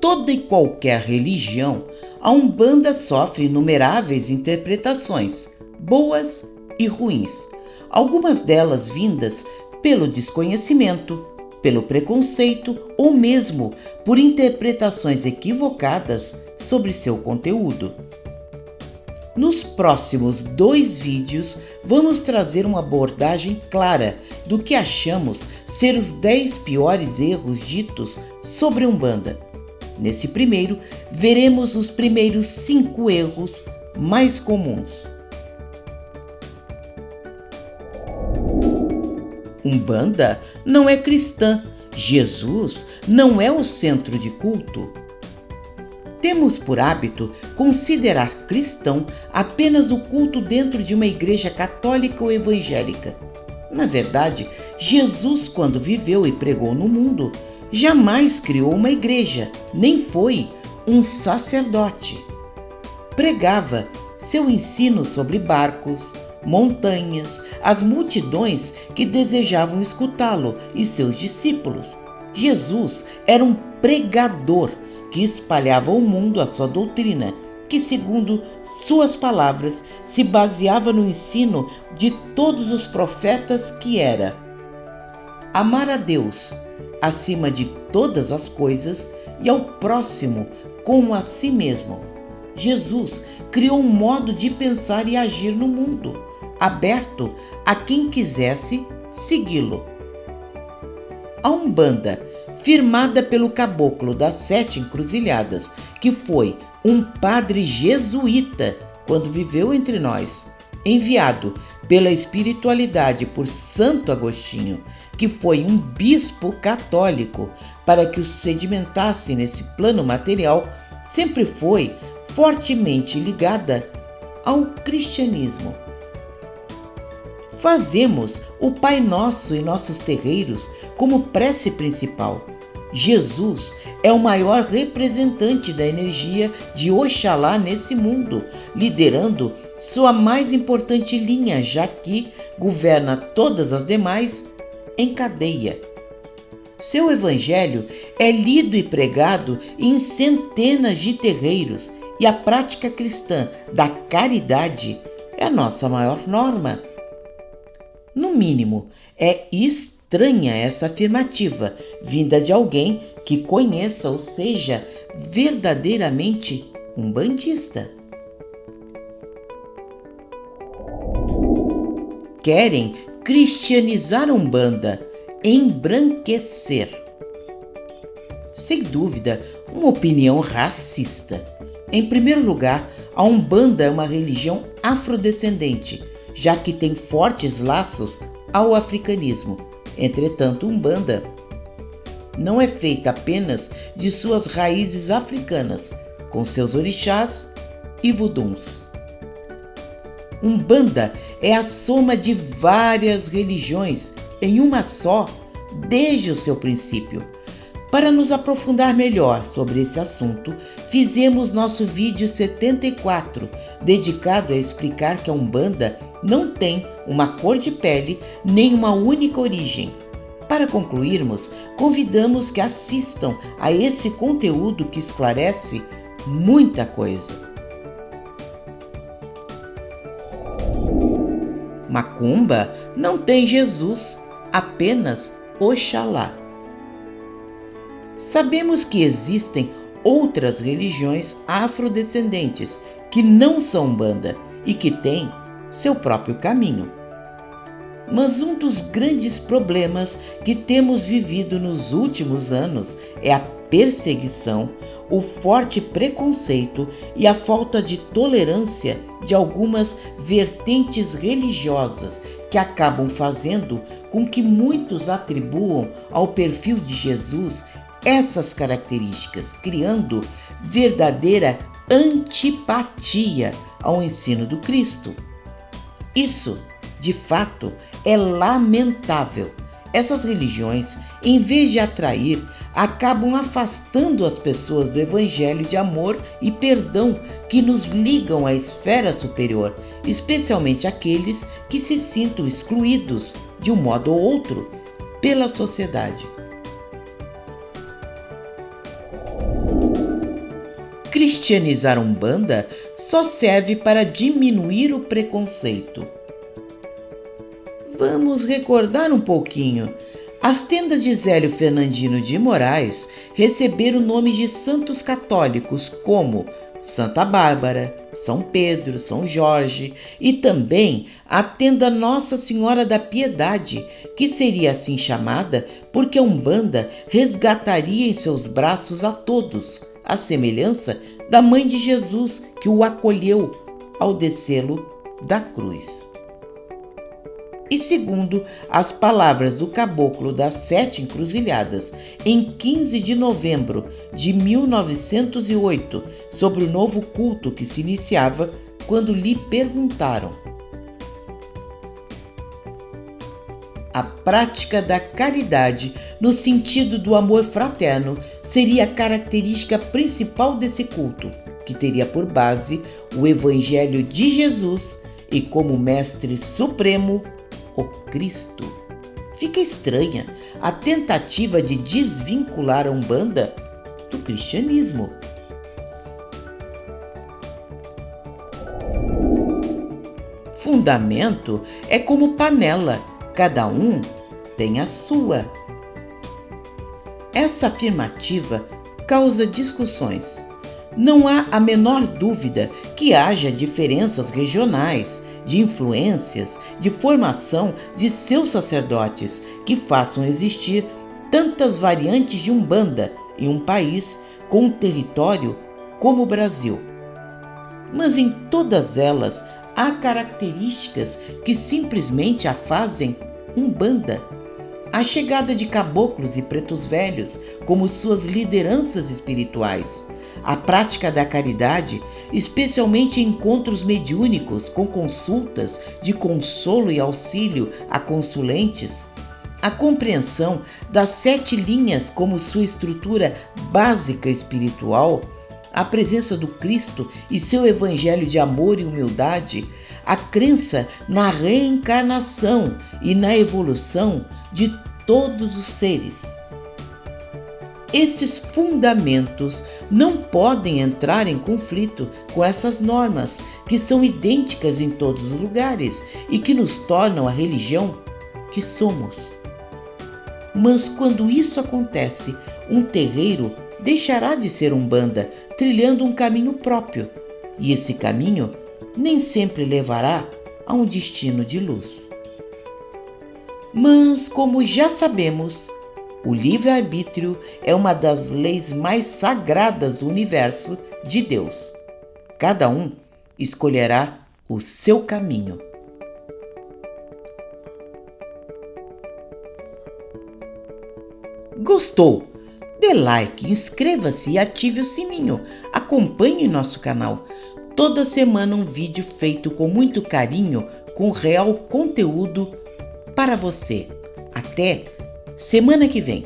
toda e qualquer religião, a Umbanda sofre inumeráveis interpretações, boas e ruins, algumas delas vindas pelo desconhecimento, pelo preconceito ou mesmo por interpretações equivocadas sobre seu conteúdo. Nos próximos 2 vídeos, vamos trazer uma abordagem clara do que achamos ser os 10 piores erros ditos sobre Umbanda. Nesse primeiro, veremos os primeiros 5 erros mais comuns. Umbanda não é cristã. Jesus não é o centro de culto. Temos por hábito considerar cristão apenas o culto dentro de uma igreja católica ou evangélica. Na verdade, Jesus, quando viveu e pregou no mundo, jamais criou uma igreja, nem foi um sacerdote. Pregava seu ensino sobre barcos, montanhas, as multidões que desejavam escutá-lo e seus discípulos. Jesus era um pregador que espalhava ao mundo a sua doutrina, que, segundo suas palavras, se baseava no ensino de todos os profetas, que era amar a Deus acima de todas as coisas e ao próximo como a si mesmo. Jesus criou um modo de pensar e agir no mundo, aberto a quem quisesse segui-lo. A Umbanda, firmada pelo caboclo das 7 encruzilhadas, que foi um padre jesuíta quando viveu entre nós, enviado pela espiritualidade por Santo Agostinho, que foi um bispo católico, para que o sedimentasse nesse plano material, sempre foi fortemente ligada ao cristianismo. Fazemos o Pai Nosso em nossos terreiros como prece principal. Jesus é o maior representante da energia de Oxalá nesse mundo, liderando sua mais importante linha, já que governa todas as demais em cadeia. Seu evangelho é lido e pregado em centenas de terreiros e a prática cristã da caridade é a nossa maior norma. No mínimo, é estranha essa afirmativa, vinda de alguém que conheça ou seja verdadeiramente umbandista. Querem cristianizar a Umbanda, embranquecer. Sem dúvida, uma opinião racista. Em primeiro lugar, a Umbanda é uma religião afrodescendente, já que tem fortes laços ao africanismo. Entretanto, Umbanda não é feita apenas de suas raízes africanas, com seus orixás e voduns. Umbanda é a soma de várias religiões em uma só, desde o seu princípio. Para nos aprofundar melhor sobre esse assunto, fizemos nosso vídeo 74, dedicado a explicar que a Umbanda não tem uma cor de pele nem uma única origem. Para concluirmos, convidamos que assistam a esse conteúdo que esclarece muita coisa. Macumba não tem Jesus, apenas Oxalá. Sabemos que existem outras religiões afrodescendentes que não são Umbanda e que têm seu próprio caminho. Mas um dos grandes problemas que temos vivido nos últimos anos é a perseguição, o forte preconceito e a falta de tolerância de algumas vertentes religiosas que acabam fazendo com que muitos atribuam ao perfil de Jesus essas características, criando verdadeira antipatia ao ensino do Cristo. Isso, de fato, é lamentável. Essas religiões, em vez de atrair, acabam afastando as pessoas do evangelho de amor e perdão que nos ligam à esfera superior, especialmente aqueles que se sintam excluídos, de um modo ou outro, pela sociedade. cristianizar a Umbanda só serve para diminuir o preconceito. Vamos recordar um pouquinho. As tendas de Zélio Fernandino de Moraes receberam o nome de santos católicos como Santa Bárbara, São Pedro, São Jorge e também a tenda Nossa Senhora da Piedade, que seria assim chamada porque a Umbanda resgataria em seus braços a todos, à semelhança da Mãe de Jesus que o acolheu ao descê-lo da cruz. E segundo as palavras do Caboclo das Sete Encruzilhadas, em 15 de novembro de 1908, sobre o novo culto que se iniciava, quando lhe perguntaram: a prática da caridade, no sentido do amor fraterno, seria a característica principal desse culto, que teria por base o Evangelho de Jesus e como mestre supremo o Cristo. Fica estranha a tentativa de desvincular a Umbanda do cristianismo. Fundamento é como panela, cada um tem a sua. Essa afirmativa causa discussões. Não há a menor dúvida que haja diferenças regionais, de influências, de formação de seus sacerdotes que façam existir tantas variantes de Umbanda em um país com um território como o Brasil. Mas em todas elas há características que simplesmente a fazem Umbanda. A chegada de caboclos e pretos velhos como suas lideranças espirituais, a prática da caridade, especialmente em encontros mediúnicos com consultas de consolo e auxílio a consulentes, a compreensão das 7 linhas como sua estrutura básica espiritual, a presença do Cristo e seu evangelho de amor e humildade, a crença na reencarnação e na evolução de todos os seres. Esses fundamentos não podem entrar em conflito com essas normas, que são idênticas em todos os lugares e que nos tornam a religião que somos. Mas quando isso acontece, um terreiro deixará de ser Umbanda, trilhando um caminho próprio, e esse caminho nem sempre levará a um destino de luz. Mas, como já sabemos, o livre-arbítrio é uma das leis mais sagradas do universo de Deus. Cada um escolherá o seu caminho. Gostou? Dê like, inscreva-se e ative o sininho. Acompanhe nosso canal. Toda semana um vídeo feito com muito carinho, com real conteúdo para você. Até semana que vem.